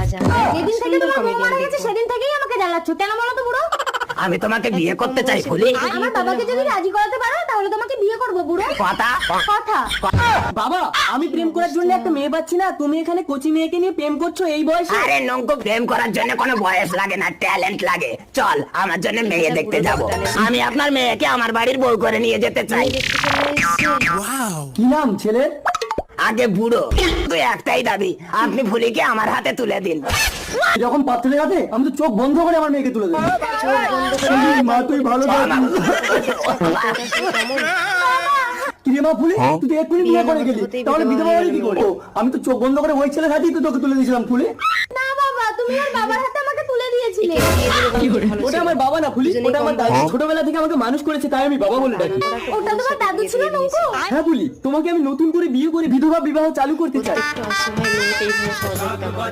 মজা হবে। যেদিন থেকে সুন্দর তোমার বউ comedian মারা গেছে দেখবো। সেদিন থেকেই আমাকে জ্বালাচ্ছ, কেন বলো তো বুড়ো? আমি তোমাকে বিয়ে করতে চাই ফুলি। আমার বাবাকে যদি রাজি করাতে পারো তাহলে তোমাকে বিয়ে করবো বুড়ো। কথা কথা বাবা, আমি প্রেম করার জন্য একটা মেয়ে পাচ্ছি না, তুমি এখানে কচি মেয়েকে নিয়ে প্রেম করছো এই বয়সে? আরে নঙ্কু, প্রেম করার জন্য কোনো বয়স লাগে না, ট্যালেন্ট লাগে। চল আমার জন্য মেয়ে দেখতে যাব। আমি আপনার মেয়েকে আমার বাড়ির বউ করে নিয়ে যেতে চাই। দেখতে চলে এসেছে। কি নাম ছেলের? আগে বুড়ো, তুই একটাই দাবি, আপনি ফুলিকে আমার হাতে তুলে দিন। যখন পাত্রের হাতে, আমি তো চোখ বন্ধ করে আমার মেয়েকে তুলে দেবো। মা তুই ভালো কিরে মা ফুলি, তুই তো এক্ষুনি বিয়ে করে গেলি, তাহলে বিধবা বাড়ি কি করে? আমি তো চোখ বন্ধ করে ওই ছেলের হাতেই তো তোকে তুলে দিয়েছিলাম ফুলি। না বাবা, তুমি আর বাবার হাতে আমাকে তুলে দিয়েছিলে। ওটা আমার বাবা না ফুলি, ওটা আমার দাদু। ছোটবেলা থেকে আমাকে মানুষ করেছে, তাই আমি বাবা বলে ডাকি। ওটা তোমার দাদু ছিল নঙ্কু? হ্যাঁ ফুলি, তোমাকে আমি নতুন করে বিয়ে করে বিধবা বিবাহ চালু করতে চাই। একটু অসহায় মেয়েকে এইভাবে সহযোগিতা করো।